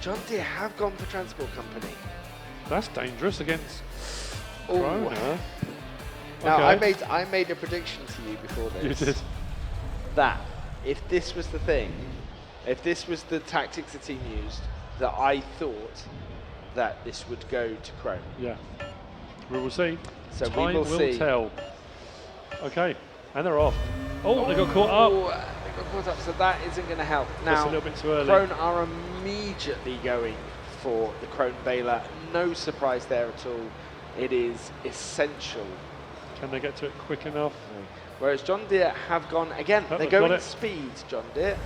John Deere have gone for Transport Company. That's dangerous against Oh. Krone. Now, Okay. I made a prediction to you before this. You did. That if this was the thing, if this was the tactics the team used, that I thought that this would go to Krone. Yeah. We will see. So Time we will see. tell. Okay. And they're off. Oh, they got caught up. They got caught up, so that isn't going to help. Just Now, a little bit too early. Krone are immediately going for the Krone baler. No surprise there at all. It is essential. Can they get to it quick enough? Whereas John Deere have gone, again, Oh, they're they've got going it. speed, John Deere.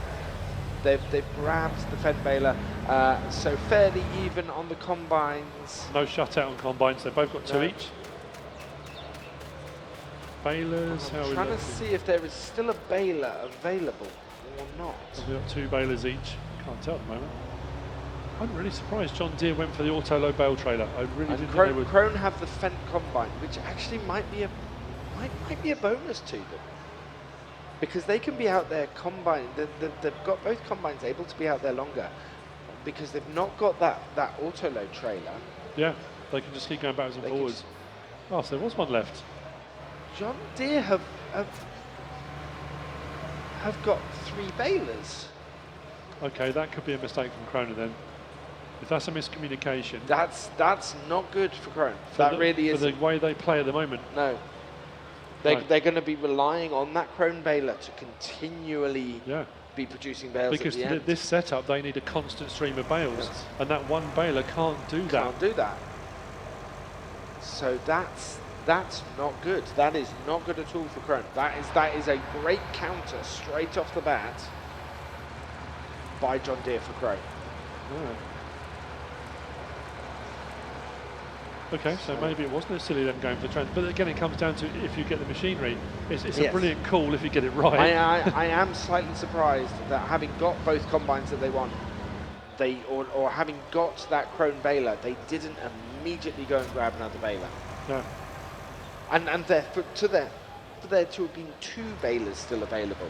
They've grabbed the Fed baler, so fairly even on the combines. No shutout on combines. They've both got two No. each. Balers, how are I'm we trying to looking? see if there is still a baler available or not. We've got two balers each. Can't tell at the moment. I'm really surprised John Deere went for the auto-low bale trailer. I really And didn't think they would. Krone have the Fendt combine, which actually might be a bonus to them, because they can be out there combine. They've got both combines able to be out there longer, because they've not got that auto-load trailer. Yeah, they can just keep going backwards and They can forwards. Oh, so there was one left. John Deere have got 3 balers. Okay, that could be a mistake from Krone then. If that's a miscommunication. That's not good for Krone. for That the- really is. For the way they play at the moment. No. No. They're going to be relying on that Krone baler to continually Yeah. be producing bales Because at the end. this setup, they need a constant stream of bales. Yes. And that one baler can't do that. Can't do that. So that's not good. That is not good at all for Krone. That is a great counter straight off the bat by John Deere for Krone. Yeah. Okay, so maybe it wasn't as silly them going for trends, but again, it comes down to if you get the machinery. It's a Yes. brilliant call if you get it right. I am slightly surprised that having got both combines that they want, or having got that Krone baler, they didn't immediately go and grab another baler. No. And for there to have been 2 balers still available,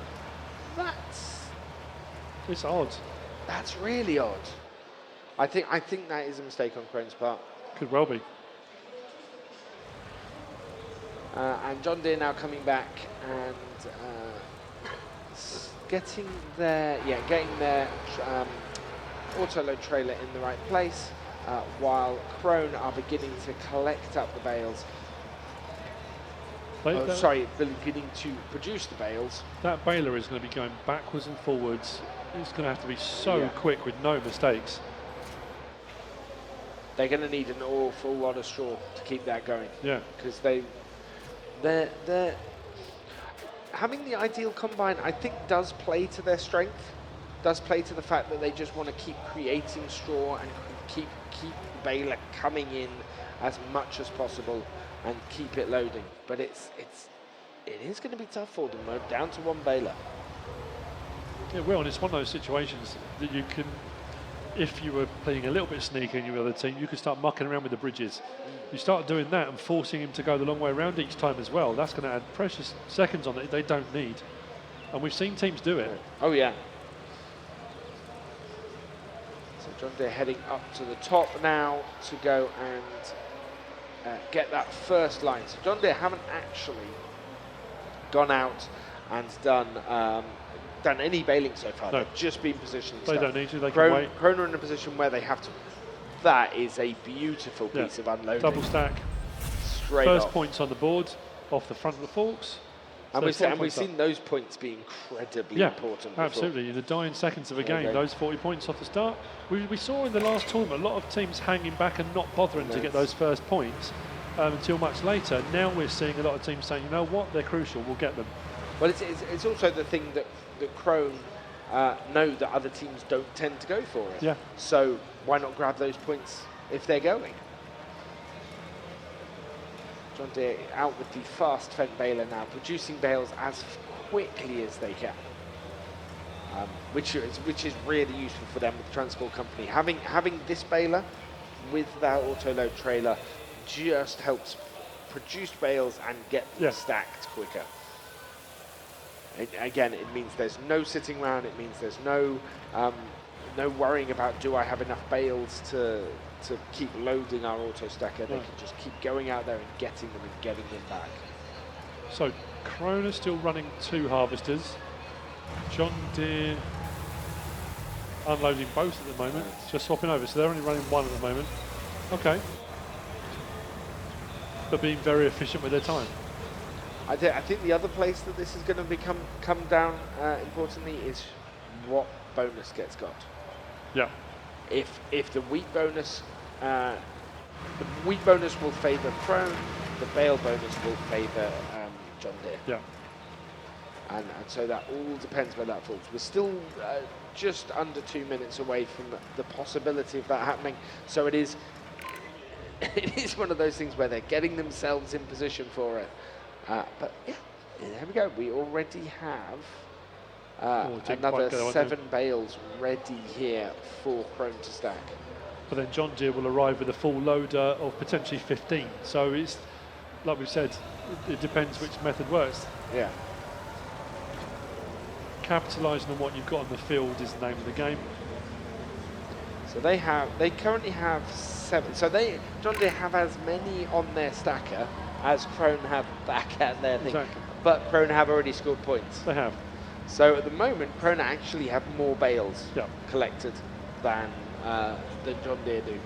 It's odd. that's really odd. I think that is a mistake on Krone's part. Could well be. And John Deere now coming back and getting their auto-load trailer in the right place, while Krone are beginning to collect up the bales. Beginning to produce the bales. That baler is going to be going backwards and forwards. It's going to have to be so quick with no mistakes. They're going to need an awful lot of straw to keep that going. Yeah. Because they're having the ideal combine, I think, does play to their strength. Does play to the fact that they just want to keep creating straw and keep the baler coming in as much as possible and keep it loading. But it is going to be tough for them. We're down to 1 baler. It will, and it's one of those situations that you can, if you were playing a little bit sneaky in your other team, you could start mucking around with the bridges. You start doing that and forcing him to go the long way around each time as well. That's going to add precious seconds on it they don't need. And we've seen teams do it. Oh, yeah. So John Deere heading up to the top now to go and get that first line. So John Deere haven't actually gone out and done any baling so far. No. They've just been positioning They stuff. don't need to, they can wait. Krone are in a position where they have to. That is a beautiful piece of unloading. Double stack. Straight First off. points on the board, off the front of the forks. And So we've 40 seen those points be incredibly important. before. Absolutely. In the dying seconds of a Okay. game, those 40 points off the start. We saw in the last tournament a lot of teams hanging back and not bothering to get those first points until much later. Now we're seeing a lot of teams saying, you know what, they're crucial, we'll get them. Well, it's also the thing that Krone know that other teams don't tend to go for it. Yeah. So why not grab those points if they're going? John Deere out with the fast Fendt baler now, producing bales as quickly as they can, which is really useful for them with the Transport Company. Having this baler with that auto-load trailer just helps produce bales and get them stacked quicker. Again, it means there's no sitting around. It means there's no no worrying about, do I have enough bales to keep loading our auto stacker. They can just keep going out there and getting them back. So Krone is still running 2 harvesters. John Deere unloading both at the moment, just swapping over. So they're only running 1 at the moment. Okay. But being very efficient with their time. I think the other place that this is going to come down importantly is what bonus gets got. Yeah. If the wheat bonus will favour Krone, the bale bonus will favour John Deere. Yeah. And so that all depends where that falls. We're still just under 2 minutes away from the possibility of that happening. So it is one of those things where they're getting themselves in position for it. But yeah, there we go. We already have another 7 bales ready here for Krone to stack. But then John Deere will arrive with a full loader of potentially 15. So it's, like we said, it depends which method works. Yeah. Capitalising on what you've got on the field is the name of the game. So they currently have 7. So John Deere have as many on their stacker as Krone have back at their thing. Exactly. But Krone have already scored points. They have. So at the moment, Krone actually have more bales collected than John Deere do,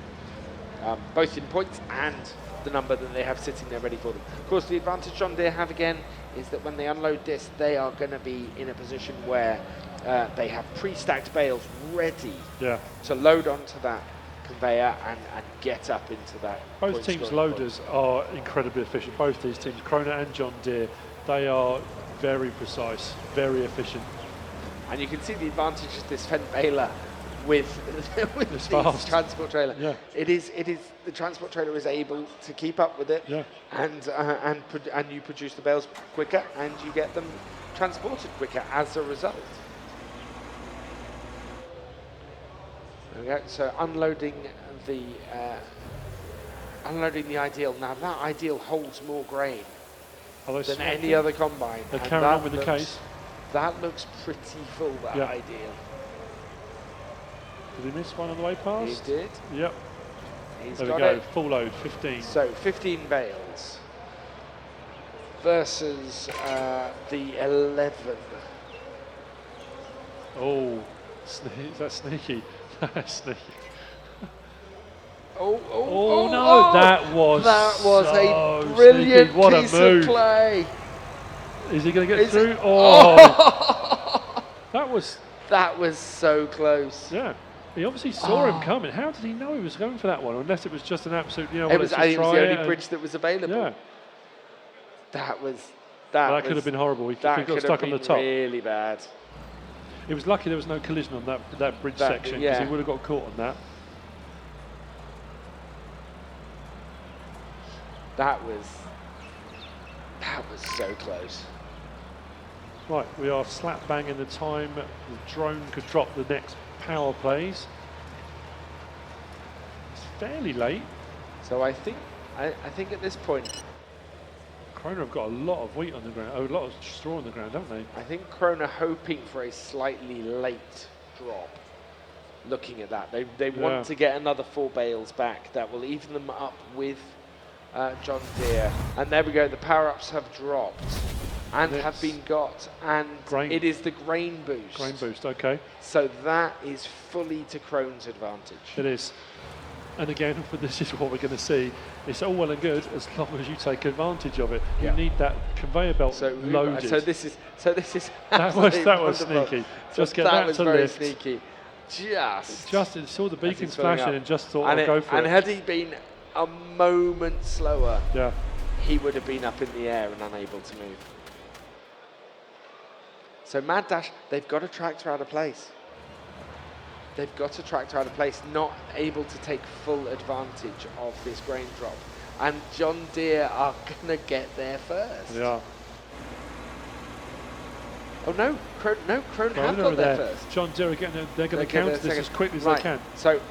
both in points and the number that they have sitting there ready for them. Of course, the advantage John Deere have again is that when they unload this, they are going to be in a position where they have pre-stacked bales ready to load onto that conveyor and get up into that. Both teams' loaders are incredibly efficient. Both these teams, Krone and John Deere, they are very precise, very efficient. And you can see the advantage of this Fendt baler with this transport trailer. Yeah. It is the transport trailer is able to keep up with it, and you produce the bales quicker and you get them transported quicker as a result. There we go. So unloading the ideal. Now that ideal holds more grain than any other combine. They're carrying on with the case. That looks pretty full, that ideal. Did he miss one on the way past? He did. Yep. He's there got we go, it. full load, 15. So 15 bales versus the 11. Oh, is that sneaky? That's sneaky. Oh no, that was so a brilliant sneaky. What piece a move. of play. Is he going to get through? Oh, that was so close. Yeah, he obviously saw him coming. How did he know he was going for that one? Unless it was just an absolute, it was the only bridge that was available. Yeah, that could have been horrible. He got stuck on the top. Really bad. It was lucky there was no collision on that bridge section, because he would have got caught on that. That was so close. Right, we are slap bang in the time. The drone could drop the next power plays. It's fairly late. So I think at this point, Krone have got a lot of wheat on the ground, a lot of straw on the ground, don't they? I think Krone are hoping for a slightly late drop. Looking at that, they want to get another 4 bales back that will even them up with John Deere. And there we go, the power-ups have dropped and have been got, and it is the grain boost. Grain boost, okay. So that is fully to Krone's advantage. It is. And again, this is what we're going to see. It's all well and good as long as you take advantage of it. You need that conveyor belt loaded. So this is that was sneaky. Just get that to lift. Sneaky. Just saw the beacons flashing and just thought, I'll go for it. And had he been a moment slower, he would have been up in the air and unable to move. So Mad Dash, they've got a tractor out of place. They've got a tractor out of place, not able to take full advantage of this grain drop. And John Deere are going to get there first. Yeah. Oh no, Krone have got there first. John Deere again, they're going to counter this as quickly as they can. So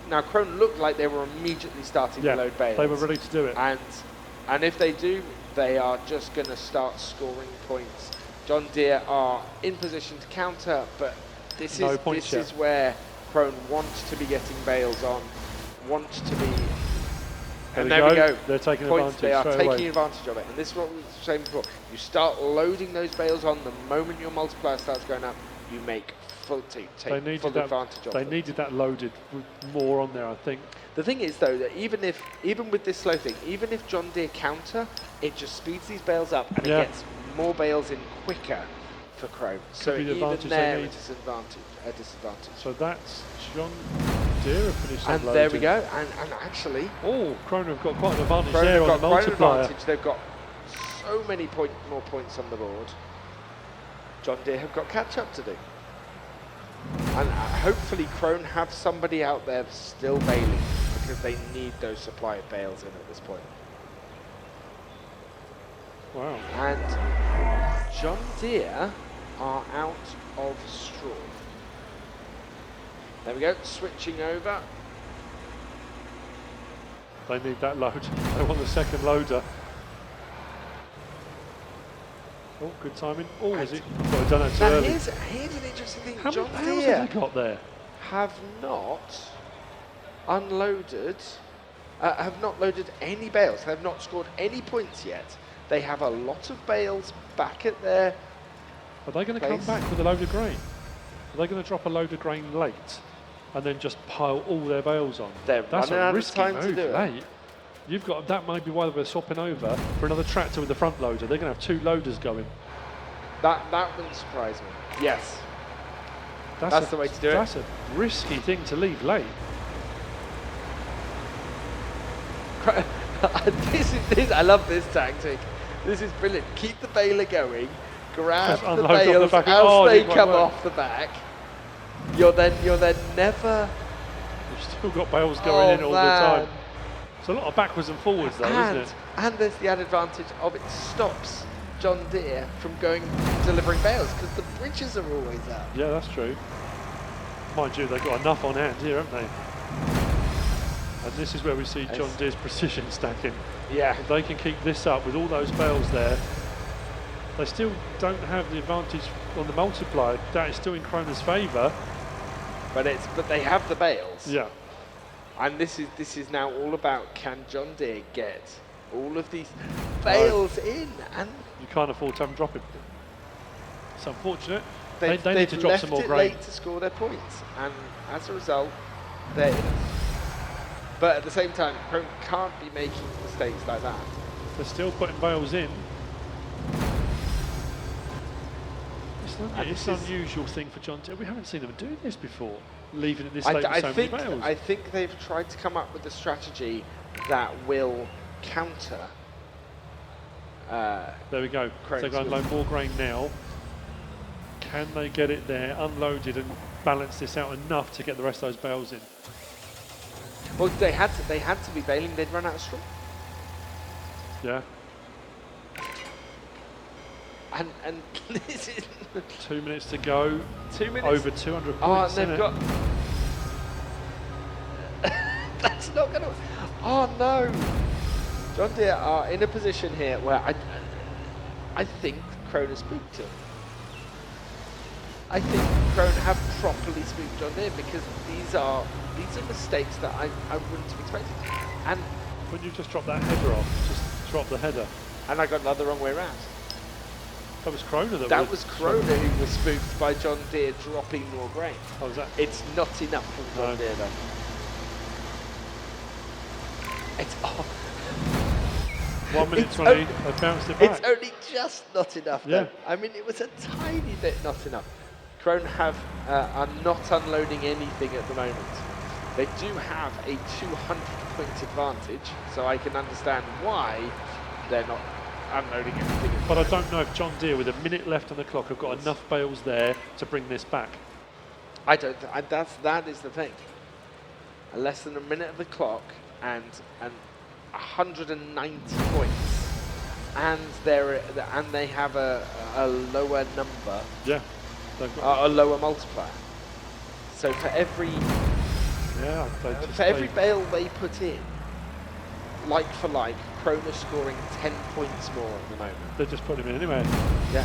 now Krone looked like they were immediately starting to load bales. They were ready to do it. And if they do, they are just going to start scoring points. John Deere are in position to counter, but This no is points this yet. is where Krone wants to be getting bales on, wants to be. And there we go. They're taking Points. advantage. They are straight taking away. advantage of it, and this is what we were saying before. You start loading those bales on the moment your multiplier starts going up. You make full take full advantage of They them. needed that loaded with more on there, I think. The thing is, though, that even with this slow thing, even if John Deere counter, it just speeds these bales up and it gets more bales in quicker for Krone. So be the even advantage there, they need. a disadvantage. So that's John Deere finished And unloading. there we go. And actually, Oh, Krone have got quite an advantage Krone there have on got the quite an multiplier. advantage. They've got so many more points on the board. John Deere have got catch up to do. And hopefully Krone have somebody out there still baling, because they need those supply of bales in at this point. Wow. And John Deere are out of straw. There we go, switching over. They need that load. They want the second loader. Oh, good timing. Oh, is it? Oh, I've done that too Now early. here's an interesting thing. How John many bales Deere have they got there? have not unloaded, have not loaded any bales. They have not scored any points yet. They have a lot of bales back at their Are they going to come back with a load of grain? Are they going to drop a load of grain late and then just pile all their bales on? They're That's running a out of risky time move, to do it. late. You've got, that might be why they're swapping over for another tractor with the front loader. They're going to have two loaders going. That wouldn't surprise me. Yes. That's the way to do it. That's a risky thing to leave late. this, I love this tactic. This is brilliant. Keep the baler going, grab Just the unload off the bales back. as Oh, it they didn't quite come work. off the back. You're then never. You've still got bales going in all the man. time. It's a lot of backwards and forwards though, isn't it? And there's the added advantage of it stops John Deere from going delivering bales because the bridges are always up. Yeah, that's true. Mind you, they've got enough on hand here, haven't they? And this is where we see John Deere's precision stacking. Yeah. If they can keep this up with all those bales there, they still don't have the advantage on the multiplier. That is still in Krone's favour. But they have the bales. Yeah. And this is now all about, can John Deere get all of these bales in? And You can't afford to have them dropping. It's unfortunate. they've They need to drop some more left it grain. late to score their points, and as a result, they're in. But at the same time, Krone can't be making mistakes like that. They're still putting bales in. It's an unusual thing for John Deere. We haven't seen them do this before, leaving it this late with so many bales. I think they've tried to come up with a strategy that will counter. There we go. Krone's They're going to load more grain now. Can they get it there, unloaded, and balance this out enough to get the rest of those bales in? Well, they had to be baling. They'd run out of straw. Yeah. And this is 2 minutes to go. 2 minutes. Over 200 Oh, points. and they've got. That's not going to. Oh no! John Deere are in a position here where I think Krone has spooked him. I think Krone have properly spooked John Deere because these are mistakes that I wouldn't have expected. And When you just drop that header off, just drop the header. I got that the wrong way around. That was Krone That was Krone who was spooked by John Deere dropping more grain. Oh, was that? It's not enough from John Deere though. It's 1 minute it's 20, only- they bounced it back. It's only just not enough Yeah. though. I mean, it was a tiny bit not enough. Krone are not unloading anything at the moment. They do have a 200-point advantage, so I can understand why they're not unloading anything. But I don't know if John Deere, with a minute left on the clock, have got enough bales there to bring this back. I don't. That is the thing. Less than a minute of the clock and 190 points, and they have a lower number. Yeah. They've got A lower multiplier. So for every bale they put in, like for like, Krone is scoring 10 points more at the moment. They're just putting him in anyway. Yeah.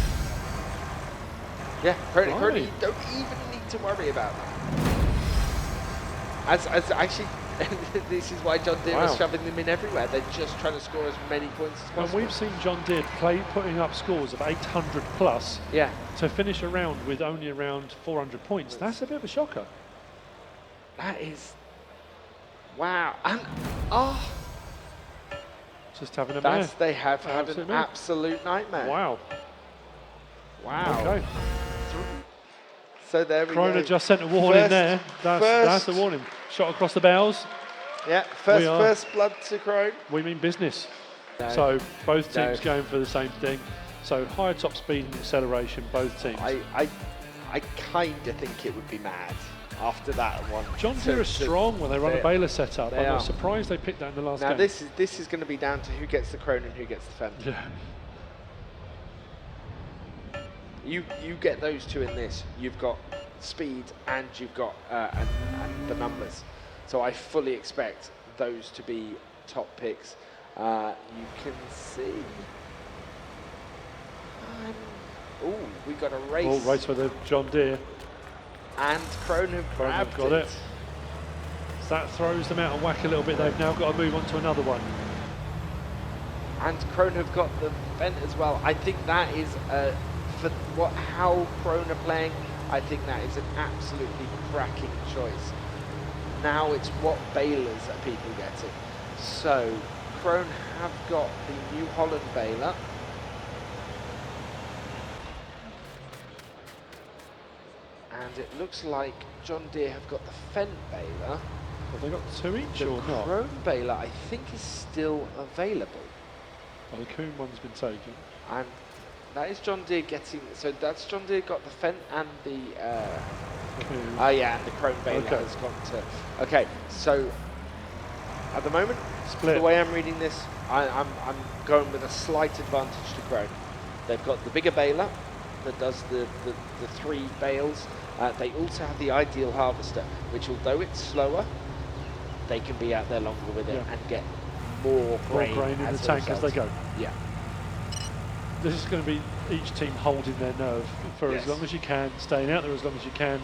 Yeah, Krone, Right. you don't even need to worry about that. As actually, this is why John Deere is shoving them in everywhere. They're just trying to score as many points as possible. And we've seen John Deere putting up scores of 800 plus to finish a round with only around 400 points. That's a bit of a shocker. That is, wow. And, just having a mare. They have had an absolute nightmare. Wow. Wow. Okay. So there we Krone go. just sent a warning there. That's a warning. Shot across the bows. Yeah, first blood to Krone. We mean business. No. So both teams going for the same thing. So higher top speed and acceleration, both teams. I kind of think it would be mad after that one. John Deere are strong when they run a baler setup. I'm surprised they picked that in the last game. Now this is going to be down to who gets the Krone and who gets the fender. Yeah. You get those two in this. You've got speed and you've got and the numbers. So I fully expect those to be top picks. You can see. Oh, we got a race. Oh, race for the John Deere. And Krone have grabbed got it. So that throws them out and whack a little bit. They've now got to move on to another one. And Krone have got the vent as well. I think that is for how Krone are playing. I think that is an absolutely cracking choice. Now it's what balers are people getting. So Krone have got the New Holland baler. And it looks like John Deere have got the Fendt baler. Have they got two each or not? The Krone baler, I think, is still available. Oh, the Coon one's been taken. And that is John Deere getting. So that's John Deere got the Fendt and the. Coon. Yeah, and the Krone baler has gone to. Okay, so at the moment, split. The way I'm reading this, I'm going with a slight advantage to Krone. They've got the bigger baler that does the 3 bales. They also have the ideal harvester, which although it's slower, they can be out there longer with it and get more grain in the tank as they go. Yeah. This is going to be each team holding their nerve for as long as you can, staying out there as long as you can,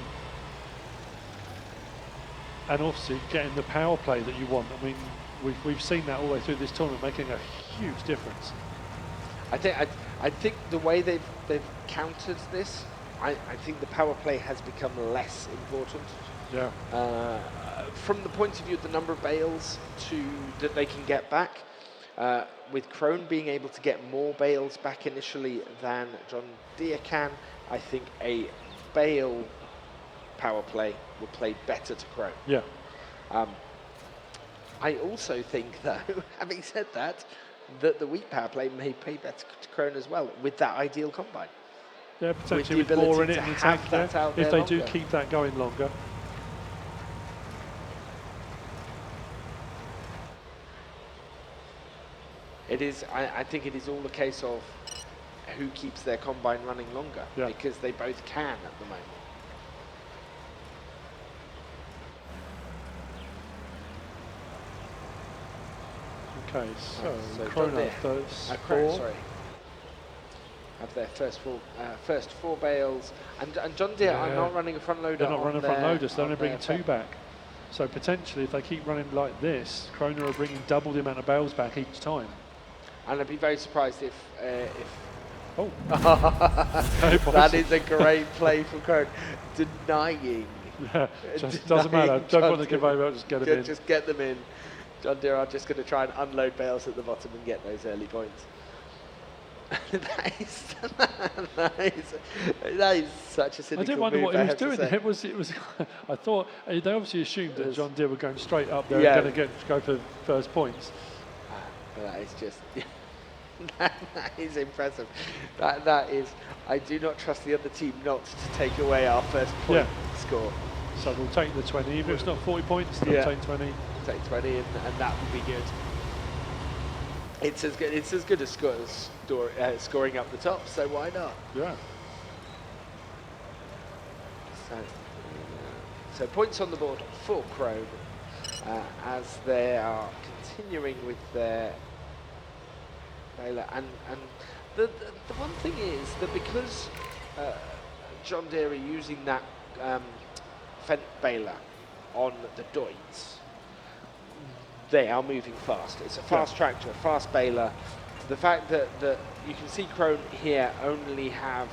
and obviously getting the power play that you want. I mean, we've seen that all the way through this tournament, making a huge difference. I think the way they've countered this, I think the power play has become less important. Yeah. From the point of view of the number of bales that they can get back, with Krone being able to get more bales back initially than John Deere can, I think a bale power play will play better to Krone. Yeah. I also think, though, having said that, that the wheat power play may pay better to Krone as well with that ideal combine. Yeah, potentially with more in it in the tank there, if they do keep that going longer. It is. I think it is all a case of who keeps their combine running longer, because they both can at the moment. Okay, so Krone have their first 4 bales, and John Deere are not running a front loader. They're not running a front loader, so they're only bringing 2 back. So potentially, if they keep running like this, Krone are bringing double the amount of bales back each time. And I'd be very surprised if oh, that is a great play for Krone, denying. Yeah, just doesn't matter. Don't want to give over. Just get them in. Just get them in. John Deere are just going to try and unload bales at the bottom and get those early points. that is such a cynical I did wonder move, what he was doing. It was. I thought they obviously assumed that John Deere were going straight up there and going to go for first points. That is just. that is impressive. That is. I do not trust the other team not to take away our first point score. So we'll take the 20. Even if it's not 40 points, they'll take 20. Take 20, and that would be good. It's as good. It's as good as scoring up the top. So why not? Yeah. So points on the board for Krone as they are continuing with their baler. And the one thing is that because John Deere are using that Fendt baler on the Deutz, they are moving fast. It's a fast tractor, a fast baler. The fact that you can see Krone here only have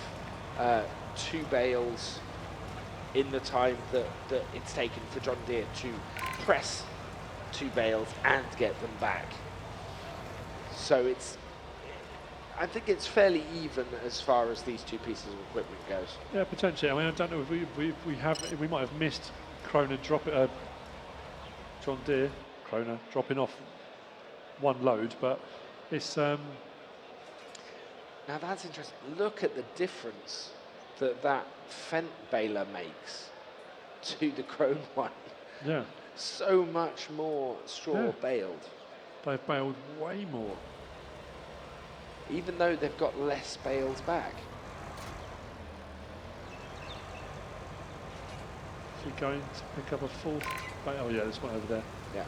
2 bales in the time that it's taken for John Deere to press 2 bales and get them back. So I think it's fairly even as far as these 2 pieces of equipment goes. Yeah, potentially. I mean, I don't know if we might have missed Krone John Deere, Krone dropping off 1 load, but it's. Now that's interesting. Look at the difference that Fendt baler makes to the Krone one. Yeah. So much more straw baled. They've baled way more. Even though they've got less bales back. Is he going to pick up a 4th bale? Oh yeah, there's one over there. Yeah.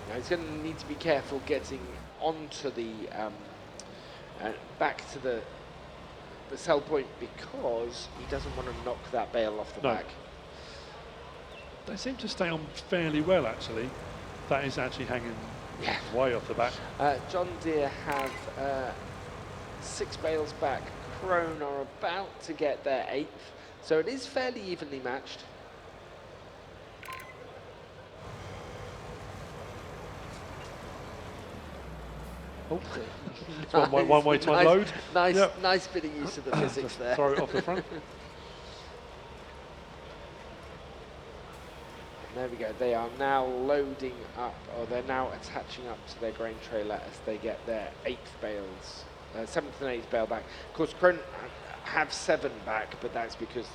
Now he's going to need to be careful getting onto the back to the sell point, because he doesn't want to knock that bale off the back. They seem to stay on fairly well, actually. That is actually hanging way off the back. John Deere have 6 bales back. Krone are about to get their 8th, so it is fairly evenly matched. Oh, one way to unload. Nice bit of use of the physics there. Throw it off the front. There we go. They are now loading up, or they're now attaching up to their grain trailer as they get their 8th bales, 7th and 8th bale back. Of course, Krone have 7 back, but that's because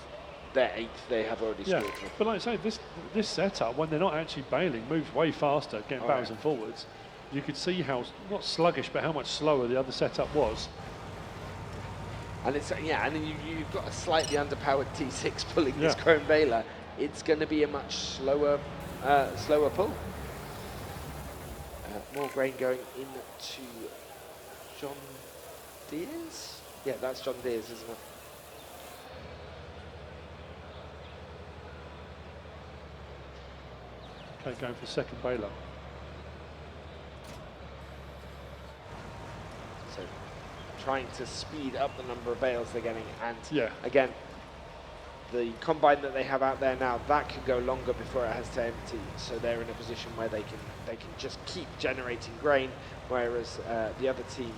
their 8th they have already scored. But like I say, this setup, when they're not actually baling, moves way faster, getting backwards and forwards. You could see how, not sluggish, but how much slower the other setup was. And it's and then you've got a slightly underpowered T6 pulling this Krone baler. It's going to be a much slower pull. More grain going into John Deere's. Yeah, that's John Deere's, isn't it? Okay, going for 2nd baler. So trying to speed up the number of bales they're getting, and again, the combine that they have out there now, that can go longer before it has to empty, so they're in a position where they can just keep generating grain, whereas the other team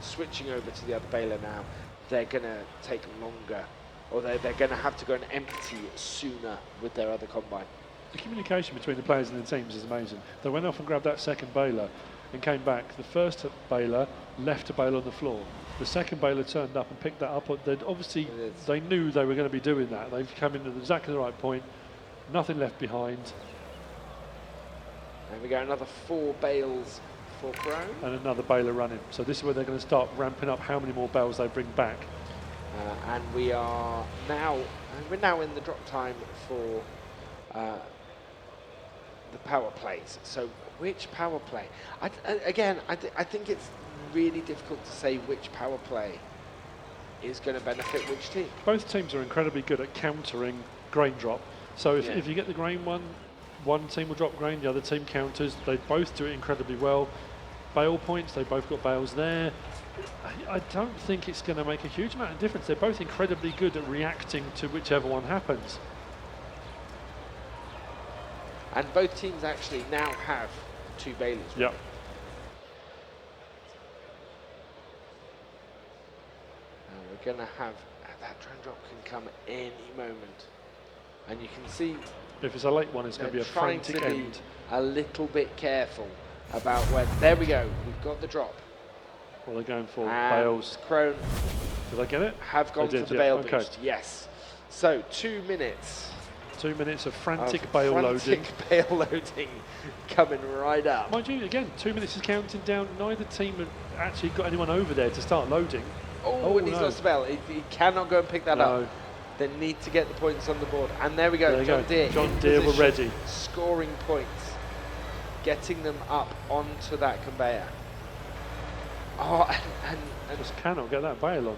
switching over to the other baler now, they're going to take longer, or they're going to have to go and empty sooner with their other combine. The communication between the players and the teams is amazing. They went off and grabbed that 2nd baler and came back. The 1st baler left a bale on the floor. The 2nd baler turned up and picked that up. Obviously, they knew they were going to be doing that. They've come in at exactly the right point. Nothing left behind. And we got another 4 bales for Krone. And another baler running. So this is where they're going to start ramping up how many more bales they bring back. And we're now in the drop time for the power plays. So which power play? I think it's really difficult to say which power play is going to benefit which team. Both teams are incredibly good at countering grain drop. So if you get the grain one team will drop grain, the other team counters. They both do it incredibly well. Bale points, they both got bales there. I don't think it's going to make a huge amount of difference. They're both incredibly good at reacting to whichever one happens. And both teams actually now have 2 balers. Yep. We're going to have that drone drop can come any moment, and you can see if it's a late one, it's going to be a frantic end. Be a little bit careful about when. There we go. We've got the drop. Well, they're going for and bales. Krone. Did I get it? Have gone for the bale boost. Yes. So 2 minutes. 2 minutes of frantic bale loading. Frantic bale loading coming right up. Mind you, again, 2 minutes is counting down. Neither team have actually got anyone over there to start loading. Oh, and he's lost the bale. He cannot go and pick that up. They need to get the points on the board. And there we go. John Deere. John Deere were ready. Scoring points. Getting them up onto that conveyor. Oh, and just cannot get that bale on.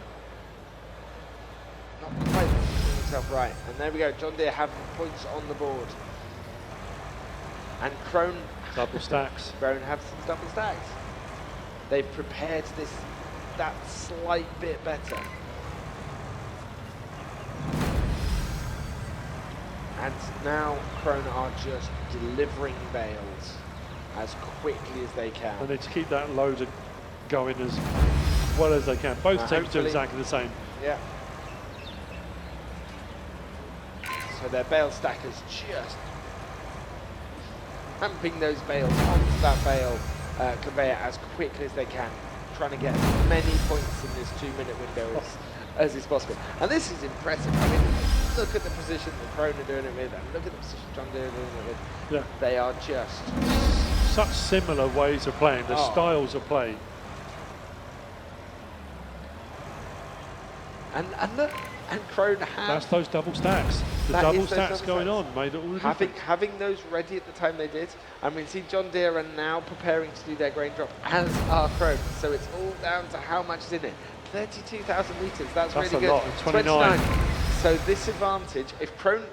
not quite positioning himself right. And there we go, John Deere have points on the board. And Krone Double stacks. Krone have some double stacks. They've prepared that slight bit better. And now Krone are just delivering bales as quickly as they can. They need to keep that load going as well as they can. Both teams do exactly the same. Yeah. So their bale stackers just ramping those bales onto that bale conveyor as quickly as they can, trying to get as many points in this 2-minute window as is possible. And this is impressive. I mean, look at the position that Krone are doing it with, and look at the position John Deere are doing it with. Yeah. They are just such similar ways of playing, the styles of play. And look, and Krone have... That's those double stacks. The double stacks going on made it all the difference. Having those ready at the time they did. I mean, see, John Deere are now preparing to do their grain drop, as are Krone. So it's all down to how much is in it. 32,000 litres, that's really good. A lot, 29. So this advantage, if Krone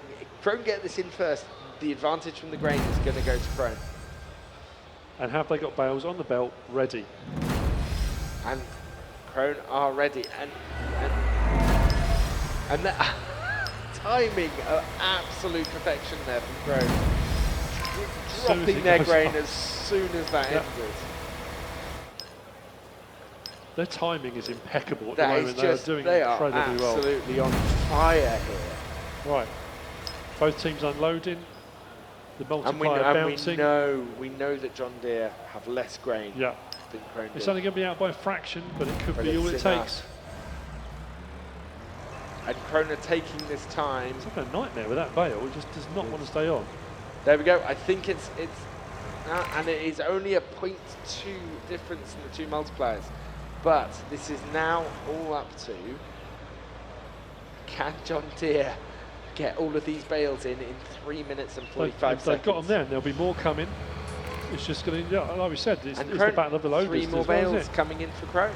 get this in first, the advantage from the grain is going to go to Krone. And have they got bales on the belt ready? And Krone are ready. And the timing of absolute perfection there from Krone. Dropping their grain as soon as that ended. Their timing is impeccable at the moment. They are doing they incredibly are well. Absolutely on fire here. Right. Both teams unloading. The multiplier bouncing. We know that John Deere have less grain than Krone It's did. only going to be out by a fraction, but it could be all it takes. And Krone are taking this time. It's like a nightmare with that bale. It just does not want to stay on. There we go. I think it's and it is only a 0.2 difference in the two multipliers. But this is now all up to, can John Deere get all of these bales in 3 minutes and 45 seconds? They've got them there, and there'll be more coming. It's just going to, like we said, it's the battle of the loaders. 3 more bales coming in for Krone.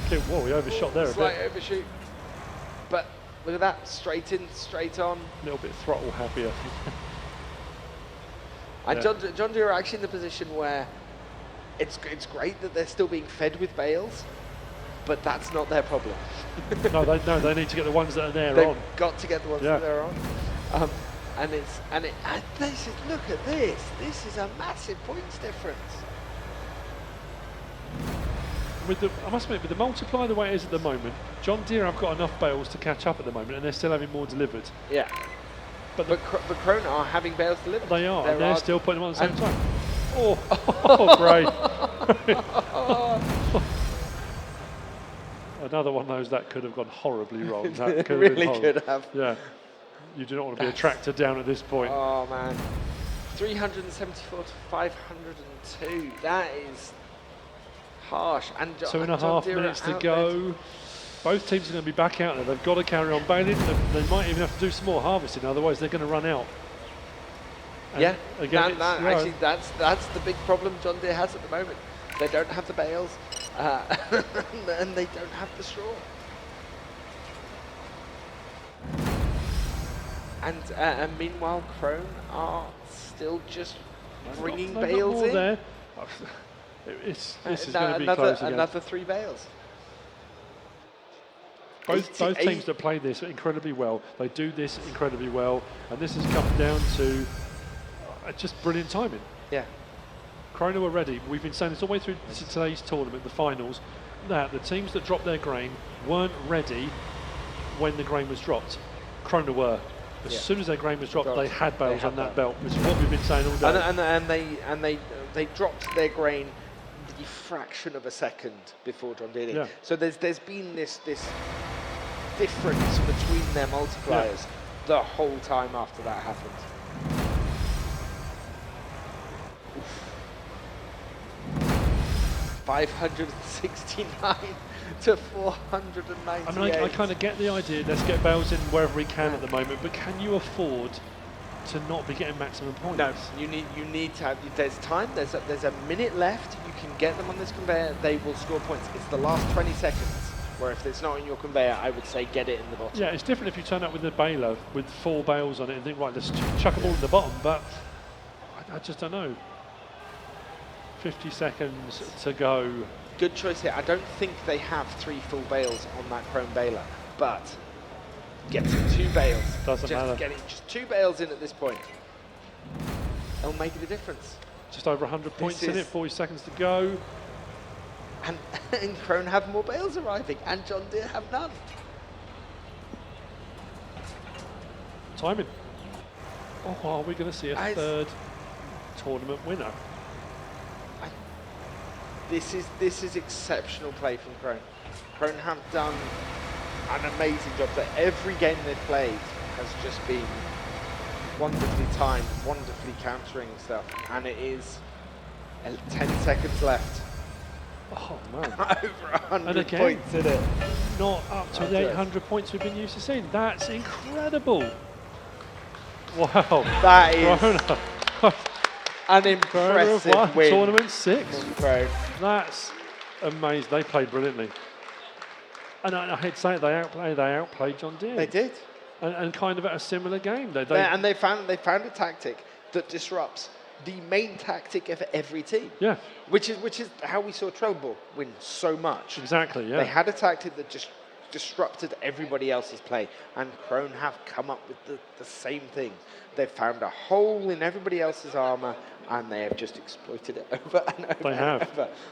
Okay, whoa, we overshot there a bit. Slight overshoot. But look at that, straight in, straight on. A little bit throttle happier. And John Deere are actually in the position where it's great that they're still being fed with bales, but that's not their problem. No, they need to get the ones that are there They've on. Got to get the ones that they're on. And this is, look at this. This is a massive points difference. I must admit, with the multiplier the way it is at the moment, John Deere have got enough bales to catch up at the moment, and they're still having more delivered. Yeah. But Krone are having bales delivered. They are, and they're still putting them on at the same time. Oh, great. Another one of those that could have gone horribly wrong. That could really could have. Yeah. You do not want to be a tractor down at this point. Oh, man. 374 to 502. That is harsh. And 2.5 minutes to go. Both teams are going to be back out there. They've got to carry on baling. They might even have to do some more harvesting, otherwise they're going to run out. And yeah, again, actually that's the big problem John Deere has at the moment. They don't have the bales, and they don't have the straw. And meanwhile, Krone are still just bringing bales in. There. This is going to be close again. Another 3 bales. Both teams that play this incredibly well. They do this incredibly well, and this has come down to just brilliant timing. Yeah. Krone were ready. We've been saying this all the way through today's tournament, the finals, that the teams that dropped their grain weren't ready when the grain was dropped. Krone were. As soon as their grain was dropped, they had bales on that belt, which is what we've been saying all day. And they dropped their grain the fraction of a second before John Deere did. Yeah. So there's been this difference between their multipliers the whole time after that happened. 569 to 498. I mean, I kind of get the idea. Let's get bales in wherever we can at the moment, but can you afford to not be getting maximum points? No, you need to have. There's time. There's a minute left. You can get them on this conveyor. They will score points. It's the last 20 seconds. Where if it's not in your conveyor, I would say get it in the bottom. Yeah, it's different if you turn up with a baler with 4 bales on it and think, right, let's chuck them all in the bottom, but I just don't know. 50 seconds to go. Good choice here. I don't think they have 3 full bales on that Krone baler, but getting 2 bales. Doesn't matter. Getting just 2 bales in at this point. It'll make a difference. Just over 100 points in it, 40 seconds to go. And Krone have more bales arriving, and John Deere have none. Timing. Oh, are we going to see a third tournament winner? This is exceptional play from Krone. Krone have done an amazing job. That every game they've played has just been wonderfully timed, wonderfully countering stuff, and it is 10 seconds left. Oh man! Over 100 points in it. Not up to the 800 points we've been used to seeing. That's incredible. Wow. That is an impressive win. Tournament 6. Krone. That's amazing. They played brilliantly. And I hate to say it, they outplayed John Deere. They did. And kind of at a similar game. And they found a tactic that disrupts the main tactic of every team. Yeah. Which is how we saw Trouble win so much. Exactly, yeah. They had a tactic that just disrupted everybody else's play, and Krone have come up with the same thing. They've found a hole in everybody else's armour, and they have just exploited it over and over. They have. And over.